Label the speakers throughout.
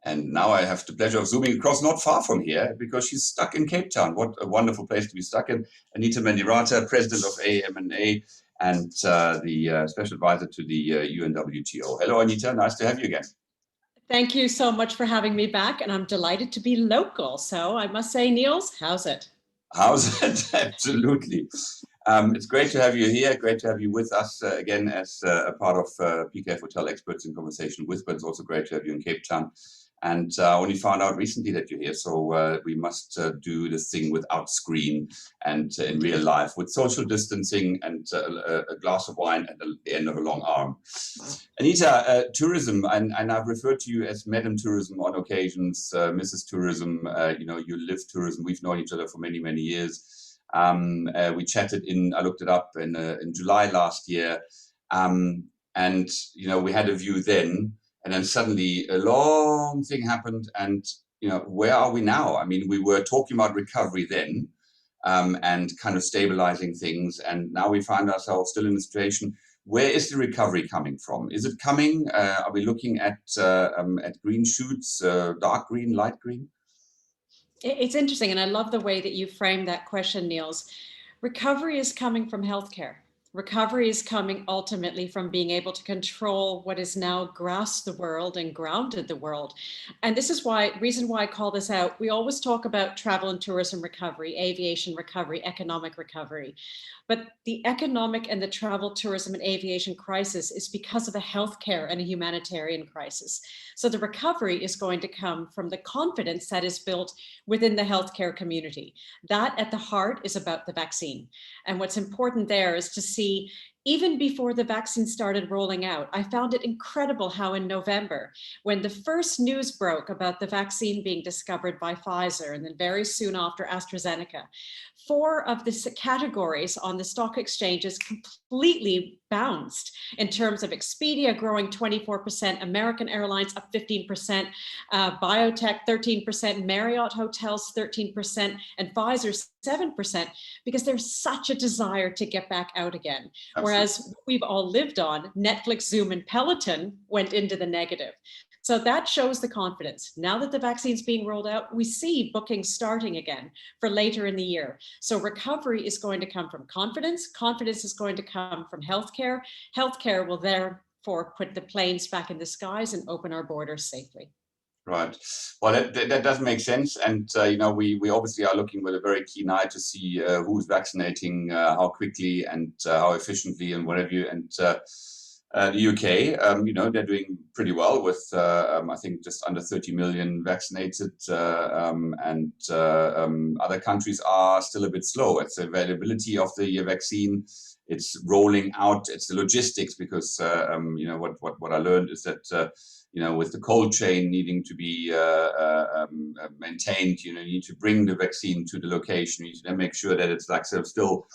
Speaker 1: And now I have the pleasure of zooming across not far from here because she's stuck in Cape Town. What a wonderful place to be stuck in. Anita Mendiratta, president of AM&A and the special advisor to the UNWTO. Hello, Anita. Nice to have you again.
Speaker 2: Thank you so much for having me back. And I'm delighted to be local. So I must say, Nils, how's it?
Speaker 1: How's it? Absolutely. It's great to have you here. Great to have you with us again as a part of PKF Hotel Experts in Conversation with, but it's also great to have you in Cape Town. And I only found out recently that you're here, so we must do this thing without screen and in real life with social distancing and a glass of wine at the end of a long arm. Anita, tourism, and I've referred to you as Madam Tourism on occasions, Mrs. Tourism, you live tourism. We've known each other for many, many years. We chatted I looked it up in July last year. And, we had a view then. And then suddenly a long thing happened, and where are we now? I mean, we were talking about recovery then, and kind of stabilizing things, and now we find ourselves still in a situation. Where is the recovery coming from? Is it coming? Are we looking at green shoots, dark green, light green?
Speaker 2: It's interesting, and I love the way that you framed that question, Nils. Recovery is coming from healthcare. Recovery is coming ultimately from being able to control what is now grasped the world and grounded the world. And this is reason why I call this out. We always talk about travel and tourism recovery, aviation recovery, economic recovery. But the economic and the travel, tourism, and aviation crisis is because of a healthcare and a humanitarian crisis. So the recovery is going to come from the confidence that is built within the healthcare community. That at the heart is about the vaccine. And what's important there is to see, even before the vaccine started rolling out, I found it incredible how in November, when the first news broke about the vaccine being discovered by Pfizer, and then very soon after AstraZeneca, 4 of the categories on the stock exchanges completely bounced in terms of Expedia growing 24%, American Airlines up 15%, biotech 13%, Marriott Hotels 13%, and Pfizer 7%, because there's such a desire to get back out again.
Speaker 1: Absolutely.
Speaker 2: Whereas we've all lived on, Netflix, Zoom, and Peloton went into the negative. So that shows the confidence. Now that the vaccine's being rolled out, we see bookings starting again for later in the year. So recovery is going to come from confidence. Confidence is going to come from healthcare. Healthcare will therefore put the planes back in the skies and open our borders safely.
Speaker 1: Right. Well, that does make sense. And, we obviously are looking with a very keen eye to see who's vaccinating, how quickly and how efficiently and whatever you. And the UK, they're doing pretty well with, I think, just under 30 million vaccinated. And other countries are still a bit slow. It's the availability of the vaccine. It's rolling out. It's the logistics, because, what I learned is that, with the cold chain needing to be maintained, you need to bring the vaccine to the location. You need to then make sure that it's still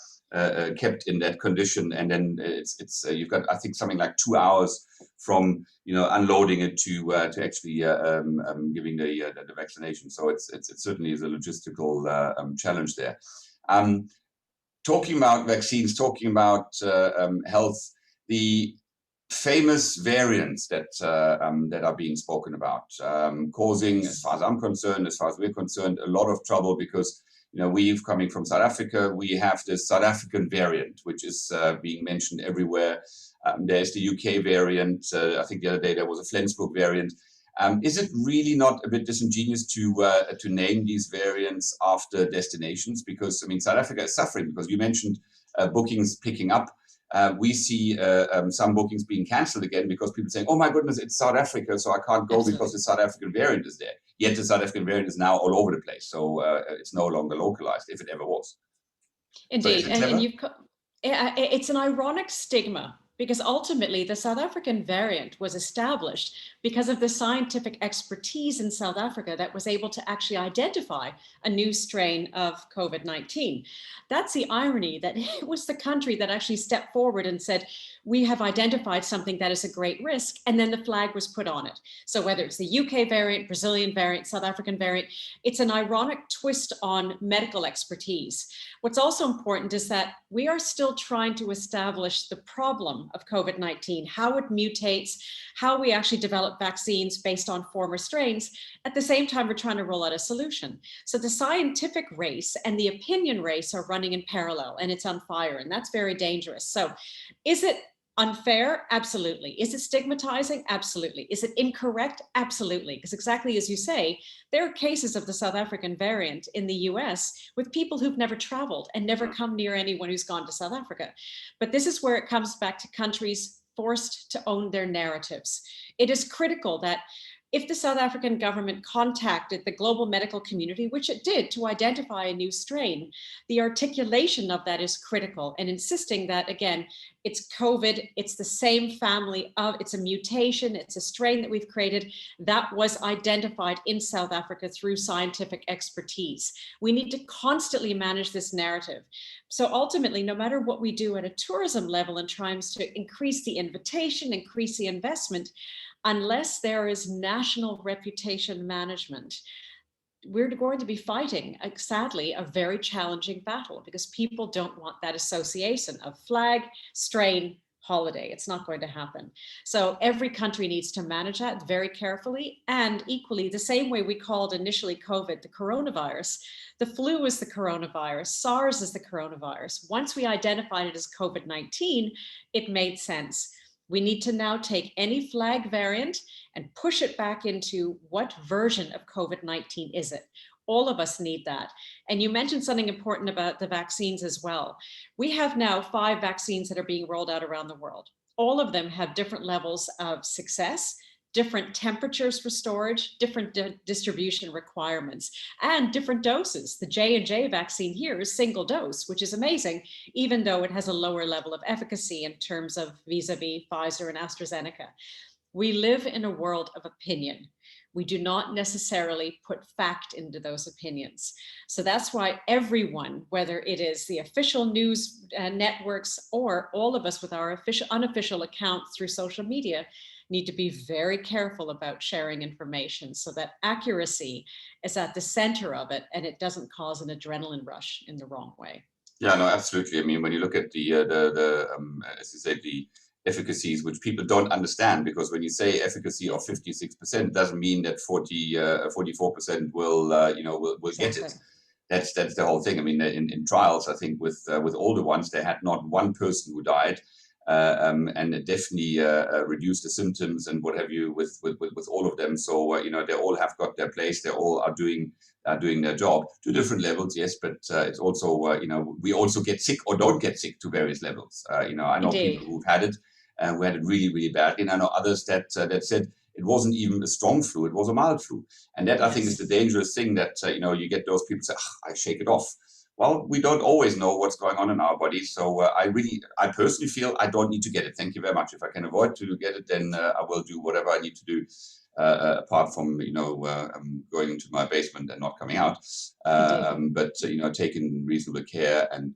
Speaker 1: kept in that condition, and then it's you've got, I think, something like 2 hours from unloading it to actually giving the vaccination. So it certainly is a logistical challenge there. Talking about vaccines, talking about health, the famous variants that are being spoken about, causing, as far as I'm concerned, as far as we're concerned, a lot of trouble, because we've coming from South Africa, we have this South African variant, which is being mentioned everywhere. There's the UK variant. I think the other day there was a Flensburg variant. Is it really not a bit disingenuous to name these variants after destinations? Because South Africa is suffering, because you mentioned bookings picking up. We see some bookings being cancelled again because people saying, "Oh my goodness, it's South Africa, so I can't go." Absolutely. Because the South African variant is there. Yet the South African variant is now all over the place, so it's no longer localized, if it ever was.
Speaker 2: Indeed, so it's an ironic stigma, because ultimately the South African variant was established because of the scientific expertise in South Africa that was able to actually identify a new strain of COVID-19. That's the irony, that it was the country that actually stepped forward and said, we have identified something that is a great risk, and then the flag was put on it. So whether it's the UK variant, Brazilian variant, South African variant, it's an ironic twist on medical expertise. What's also important is that we are still trying to establish the problem of COVID-19, how it mutates, how we actually develop vaccines based on former strains. At the same time, we're trying to roll out a solution. So the scientific race and the opinion race are running in parallel, and it's on fire, and that's very dangerous. So is it unfair? Absolutely. Is it stigmatizing? Absolutely. Is it incorrect? Absolutely. Because exactly as you say, there are cases of the South African variant in the US with people who've never traveled and never come near anyone who's gone to South Africa. But this is where it comes back to countries forced to own their narratives. It is critical that if the South African government contacted the global medical community, which it did, to identify a new strain, the articulation of that is critical, and insisting that, again, it's COVID, it's the same family of, it's a mutation, it's a strain that we've created that was identified in South Africa through scientific expertise. We need to constantly manage this narrative. So ultimately, no matter what we do at a tourism level in terms to increase the invitation, increase the investment, unless there is national reputation management, we're going to be fighting, sadly, a very challenging battle, because people don't want that association of flag, strain, holiday. It's not going to happen. So every country needs to manage that very carefully. And equally, the same way we called initially COVID the coronavirus, the flu is the coronavirus, SARS is the coronavirus. Once we identified it as COVID-19, it made sense. We need to now take any flag variant and push it back into what version of COVID-19 is it? All of us need that. And you mentioned something important about the vaccines as well. We have now 5 vaccines that are being rolled out around the world. All of them have different levels of success, different temperatures for storage, different distribution requirements, and different doses. The J&J vaccine here is single dose, which is amazing, even though it has a lower level of efficacy in terms of vis-a-vis Pfizer and AstraZeneca. We live in a world of opinion. We do not necessarily put fact into those opinions. So that's why everyone, whether it is the official news networks or all of us with our official, unofficial accounts through social media, need to be very careful about sharing information so that accuracy is at the center of it and it doesn't cause an adrenaline rush in the wrong way.
Speaker 1: Yeah, no, absolutely. I mean, when you look at the as you say, the efficacies, which people don't understand, because when you say efficacy of 56%, doesn't mean that 44% will will get it. That's the whole thing. I mean, in trials, I think with older ones, they had not one person who died. And it definitely reduced the symptoms and what have you with all of them. So they all have got their place. They all are doing their job to different levels, yes. But it's also we also get sick or don't get sick to various levels. I know
Speaker 2: Indeed.
Speaker 1: people who've had it who had it really, really badly, and I know others that said it wasn't even a strong flu; it was a mild flu. And that, I think, is the dangerous thing, that you get those people say, I shake it off. Well, we don't always know what's going on in our bodies. So I personally feel I don't need to get it. Thank you very much. If I can avoid to get it, then I will do whatever I need to do, apart from going into my basement and not coming out. But taking reasonable care, and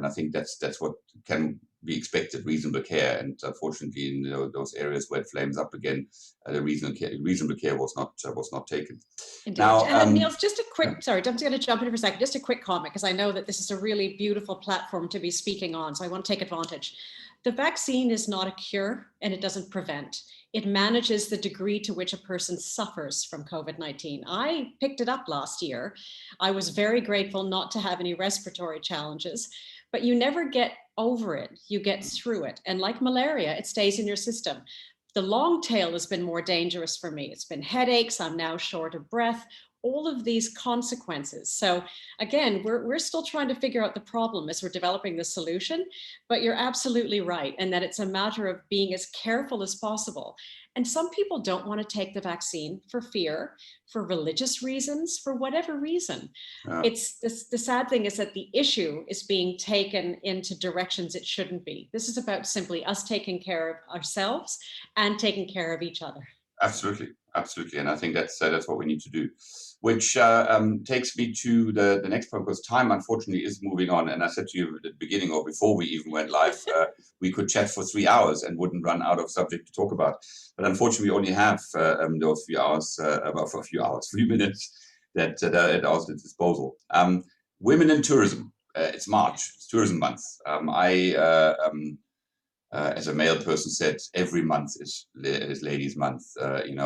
Speaker 1: I think that's what can be expected, reasonable care. And unfortunately, in those areas where it flames up again, the reasonable care was not taken.
Speaker 2: Indeed.
Speaker 1: Now,
Speaker 2: Nils, just a quick, sorry, I'm just going to jump in for a second, just a quick comment, because I know that this is a really beautiful platform to be speaking on, so I want to take advantage. The vaccine is not a cure, and it doesn't prevent. It manages the degree to which a person suffers from COVID-19. I picked it up last year. I was very grateful not to have any respiratory challenges, but you never get over it. You get through it. And like malaria, it stays in your system. The long tail has been more dangerous for me. It's been headaches. I'm now short of breath, all of these consequences. So again, we're still trying to figure out the problem as we're developing the solution, but you're absolutely right. And that it's a matter of being as careful as possible. And some people don't want to take the vaccine for fear, for religious reasons, for whatever reason. It's the sad thing is that the issue is being taken into directions it shouldn't be. This is about simply us taking care of ourselves and taking care of each other.
Speaker 1: Absolutely, absolutely, and I think that's what we need to do. Which takes me to the next point, because time, unfortunately, is moving on. And I said to you at the beginning, or before we even went live, we could chat for 3 hours and wouldn't run out of subject to talk about. But unfortunately, we only have those few hours, about for a few hours, 3 minutes that are at our disposal. Women in tourism. It's March. It's tourism month. as a male person said, every month is Ladies' Month, and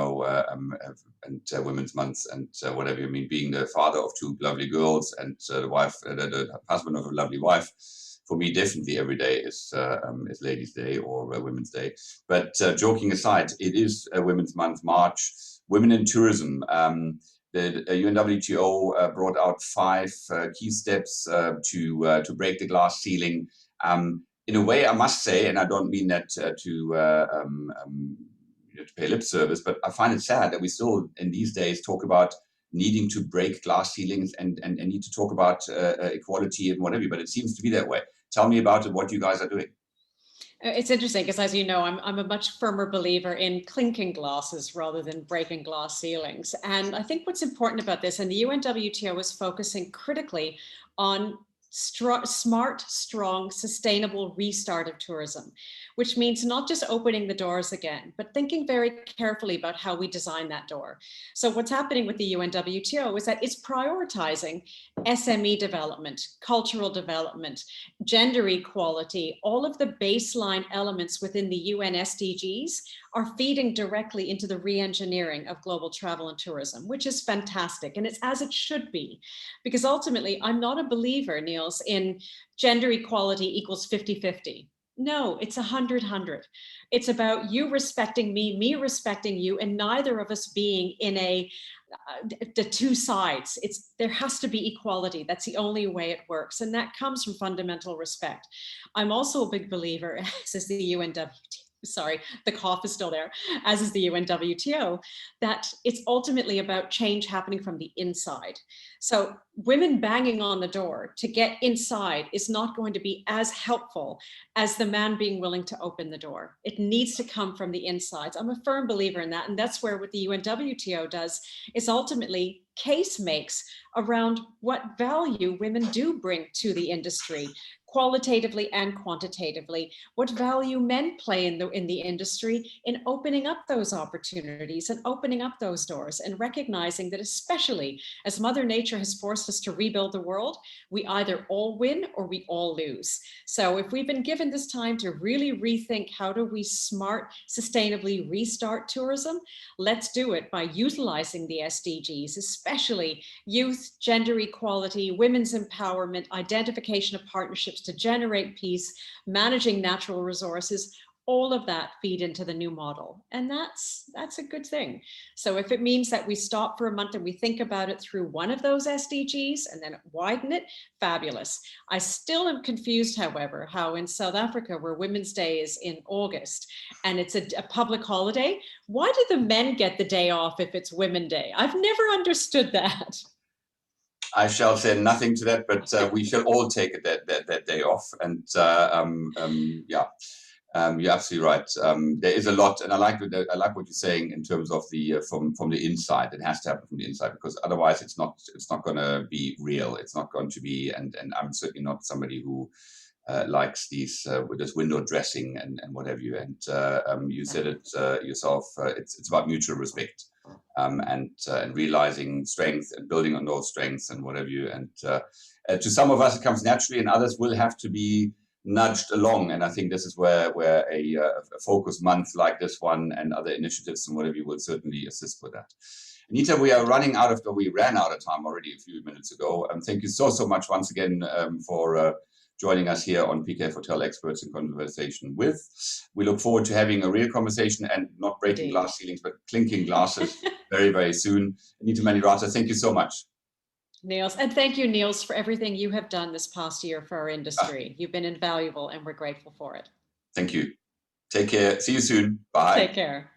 Speaker 1: Women's Month, and whatever you mean. Being the father of two lovely girls and the husband of a lovely wife, for me, definitely every day is Ladies' Day or Women's Day. But joking aside, it is Women's Month, March. Women in tourism. The UNWTO brought out 5 key steps to break the glass ceiling. In a way, I must say, and I don't mean that to pay lip service, but I find it sad that we still, in these days, talk about needing to break glass ceilings and need to talk about equality and whatever. But it seems to be that way. Tell me about it, what you guys are doing.
Speaker 2: It's interesting because, as you know, I'm a much firmer believer in clinking glasses rather than breaking glass ceilings. And I think what's important about this, and the UNWTO is focusing critically on smart, strong, sustainable restart of tourism, which means not just opening the doors again, but thinking very carefully about how we design that door. So what's happening with the UNWTO is that it's prioritizing SME development, cultural development, gender equality. All of the baseline elements within the UN SDGs are feeding directly into the re-engineering of global travel and tourism, which is fantastic. And it's as it should be, because ultimately I'm not a believer, Nils, in gender equality equals 50-50. No, it's 100-100. It's about you respecting me respecting you, and neither of us being in the two sides. There has to be equality. That's the only way it works. And that comes from fundamental respect. I'm also a big believer, as is the UNWTO, sorry, the cough is still there, as is the UNWTO, that it's ultimately about change happening from the inside. So women banging on the door to get inside is not going to be as helpful as the man being willing to open the door. It needs to come from the insides. I'm a firm believer in that. And that's where what the UNWTO does is ultimately case makes around what value women do bring to the industry, qualitatively and quantitatively, what value men play in the industry in opening up those opportunities and opening up those doors, and recognizing that, especially as Mother Nature has forced us to rebuild the world, we either all win or we all lose. So if we've been given this time to really rethink how do we smart, sustainably restart tourism, let's do it by utilizing the SDGs, especially youth, gender equality, women's empowerment, identification of partnerships to generate peace, managing natural resources. All of that feed into the new model. And that's a good thing. So if it means that we stop for a month and we think about it through one of those SDGs and then widen it, fabulous. I still am confused, however, how in South Africa, where Women's Day is in August and it's a public holiday, why do the men get the day off if it's Women's Day? I've never understood that.
Speaker 1: I shall say nothing to that, but we shall all take that day off. And yeah. You're absolutely right. There is a lot, and I like what you're saying in terms of the from the inside. It has to happen from the inside, because otherwise it's not going to be real. It's not going to be, and I'm certainly not somebody who likes these with this window dressing and what have you. And you said it yourself. It's about mutual respect and realizing strength and building on those strengths and what have you. And to some of us it comes naturally, and others will have to be nudged along. And I think this is where a focus month like this one and other initiatives and whatever you will certainly assist with that. Anita, we ran out of time already a few minutes ago. Thank you so much once again for joining us here on PKF Hotel Experts in Conversation With. We look forward to having a real conversation and not breaking glass ceilings, but clinking glasses very, very soon. Anita Mendiratta, thank you so much.
Speaker 2: Nils, and thank you, Nils, for everything you have done this past year for our industry. You've been invaluable and we're grateful for it.
Speaker 1: Thank you. Take care. See you soon. Bye.
Speaker 2: Take care.